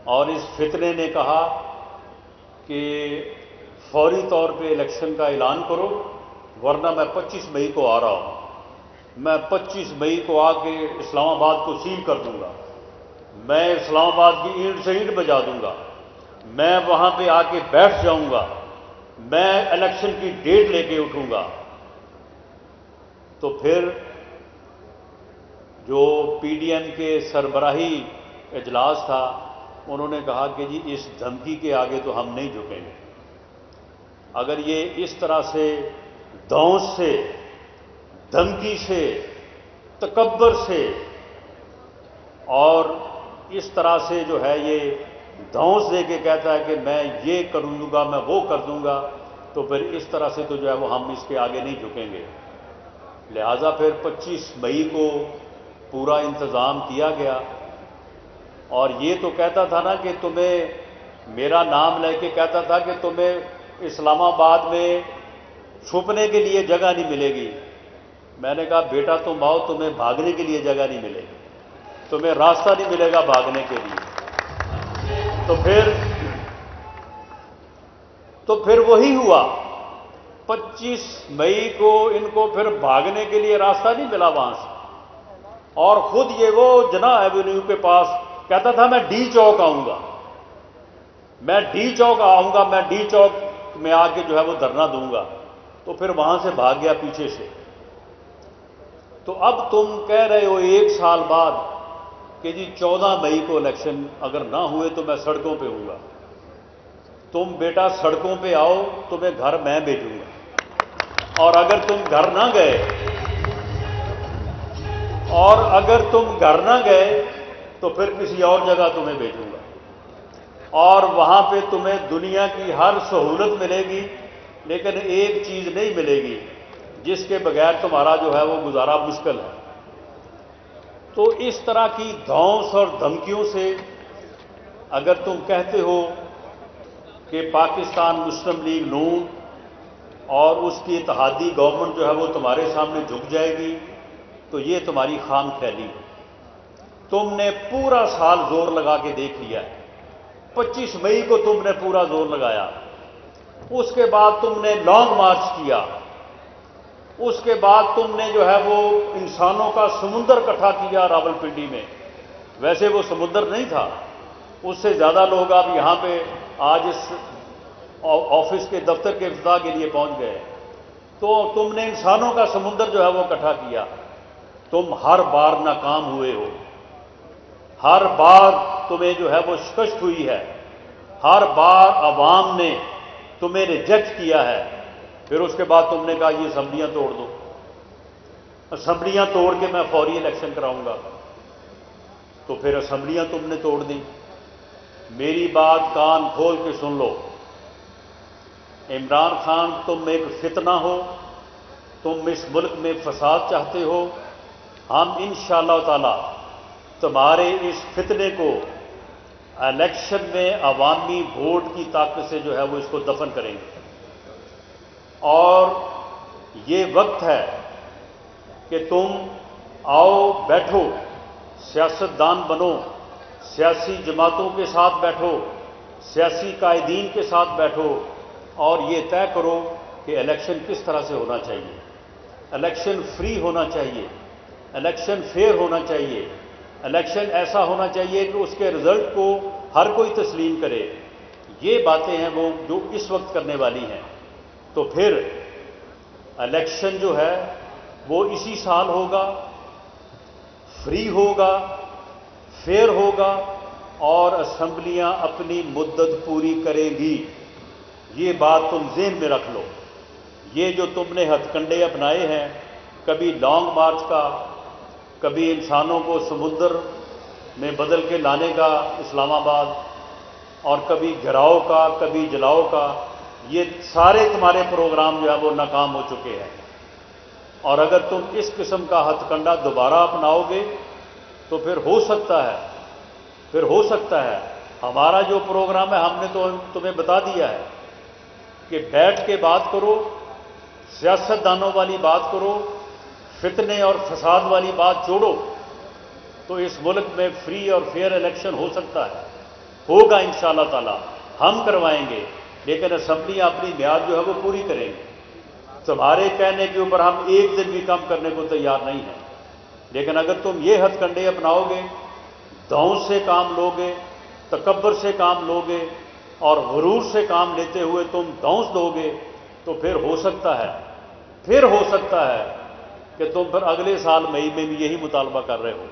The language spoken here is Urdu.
اور اس فتنے نے کہا کہ فوری طور پہ الیکشن کا اعلان کرو، ورنہ میں 25 مئی کو آ رہا ہوں، میں 25 مئی کو آ کے اسلام آباد کو سیل کر دوں گا، میں اسلام آباد کی اینٹ سے اینٹ بجا دوں گا، میں وہاں پہ آ کے بیٹھ جاؤں گا، میں الیکشن کی ڈیٹ لے کے اٹھوں گا۔ تو پھر جو پی ڈی ایم کے سربراہی اجلاس تھا، انہوں نے کہا کہ جی اس دھمکی کے آگے تو ہم نہیں جھکیں گے، اگر یہ اس طرح سے دھونس سے، دھمکی سے، تکبر سے اور اس طرح سے جو ہے یہ دھونس دے کے کہتا ہے کہ میں یہ کروں گا، میں وہ کر دوں گا، تو پھر اس طرح سے تو جو ہے وہ ہم اس کے آگے نہیں جھکیں گے۔ لہذا پھر 25 مئی کو پورا انتظام کیا گیا، اور یہ تو کہتا تھا نا کہ تمہیں میرا نام لے کے کہتا تھا کہ تمہیں اسلام آباد میں چھپنے کے لیے جگہ نہیں ملے گی۔ میں نے کہا بیٹا تم آؤ، تمہیں بھاگنے کے لیے جگہ نہیں ملے گی، تمہیں راستہ نہیں ملے گا بھاگنے کے لیے۔ تو پھر وہی ہوا، 25 مئی کو ان کو پھر بھاگنے کے لیے راستہ نہیں ملا وہاں سے، اور خود یہ وہ جناح ایوینیو کے پاس کہتا تھا میں ڈی چوک آؤں گا، میں ڈی چوک آؤں گا، میں ڈی چوک میں آ کے جو ہے وہ دھرنا دوں گا۔ تو پھر وہاں سے بھاگ گیا پیچھے سے۔ تو اب تم کہہ رہے ہو 1 سال بعد کہ جی 14 مئی کو الیکشن اگر نہ ہوئے تو میں سڑکوں پہ ہوں گا۔ تم بیٹا سڑکوں پہ آؤ، تمہیں گھر میں بھیجوں گا، اور اگر تم گھر نہ گئے تو پھر کسی اور جگہ تمہیں بھیجوں گا، اور وہاں پہ تمہیں دنیا کی ہر سہولت ملے گی، لیکن ایک چیز نہیں ملے گی جس کے بغیر تمہارا جو ہے وہ گزارا مشکل ہے۔ تو اس طرح کی دھونس اور دھمکیوں سے اگر تم کہتے ہو کہ پاکستان مسلم لیگ نون اور اس کی اتحادی گورنمنٹ جو ہے وہ تمہارے سامنے جھک جائے گی، تو یہ تمہاری خام خیالی ہے۔ تم نے پورا سال زور لگا کے دیکھ لیا ہے، 25 مئی کو تم نے پورا زور لگایا، اس کے بعد تم نے لانگ مارچ کیا، اس کے بعد تم نے جو ہے وہ انسانوں کا سمندر اکٹھا کیا راولپنڈی میں۔ ویسے وہ سمندر نہیں تھا، اس سے زیادہ لوگ اب یہاں پہ آج اس آفس کے دفتر کے افتتاح کے لیے پہنچ گئے۔ تو تم نے انسانوں کا سمندر جو ہے وہ اکٹھا کیا۔ تم ہر بار ناکام ہوئے ہو، ہر بار تمہیں جو ہے وہ شکست ہوئی ہے، ہر بار عوام نے تمہیں ریجیکٹ کیا ہے۔ پھر اس کے بعد تم نے کہا یہ اسمبلیاں توڑ دو، اسمبلیاں توڑ کے میں فوری الیکشن کراؤں گا۔ تو پھر اسمبلیاں تم نے توڑ دی۔ میری بات کان کھول کے سن لو، عمران خان تم ایک فتنہ ہو، تم اس ملک میں فساد چاہتے ہو، ہم انشاءاللہ تعالی تمہارے اس فتنے کو الیکشن میں عوامی ووٹ کی طاقت سے جو ہے وہ اس کو دفن کریں گے۔ اور یہ وقت ہے کہ تم آؤ، بیٹھو، سیاستدان بنو، سیاسی جماعتوں کے ساتھ بیٹھو، سیاسی قائدین کے ساتھ بیٹھو، اور یہ طے کرو کہ الیکشن کس طرح سے ہونا چاہیے۔ الیکشن فری ہونا چاہیے، الیکشن فیئر ہونا چاہیے، الیکشن ایسا ہونا چاہیے کہ اس کے رزلٹ کو ہر کوئی تسلیم کرے۔ یہ باتیں ہیں وہ جو اس وقت کرنے والی ہیں۔ تو پھر الیکشن جو ہے وہ اسی سال ہوگا، فری ہوگا، فیئر ہوگا، اور اسمبلیاں اپنی مدت پوری کریں گی۔ یہ بات تم ذہن میں رکھ لو۔ یہ جو تم نے ہتھ کنڈے اپنائے ہیں، کبھی لانگ مارچ کا، کبھی انسانوں کو سمندر میں بدل کے لانے کا اسلام آباد، اور کبھی گھراؤ کا، کبھی جلاؤ کا، یہ سارے تمہارے پروگرام جو ہے وہ ناکام ہو چکے ہیں۔ اور اگر تم اس قسم کا ہتھ کنڈا دوبارہ اپناؤ گے تو پھر ہو سکتا ہے ہمارا جو پروگرام ہے، ہم نے تو تمہیں بتا دیا ہے کہ بیٹھ کے بات کرو، سیاست دانوں والی بات کرو، فتنے اور فساد والی بات چھوڑو، تو اس ملک میں فری اور فیئر الیکشن ہو سکتا ہے۔ ہوگا انشاءاللہ تعالی، ہم کروائیں گے، لیکن اسمبلیاں اپنی میعاد جو ہے وہ پوری کریں گے۔ تمہارے کہنے کے اوپر ہم ایک دن بھی کم کرنے کو تیار نہیں ہیں، لیکن اگر تم یہ ہتھ کنڈے اپناؤ گے، دھونس سے کام لوگے، تکبر سے کام لوگے اور غرور سے کام لیتے ہوئے تم دھونس دو گے، تو پھر ہو سکتا ہے کہ تم پھر اگلے سال مئی میں بھی یہی مطالبہ کر رہے ہو۔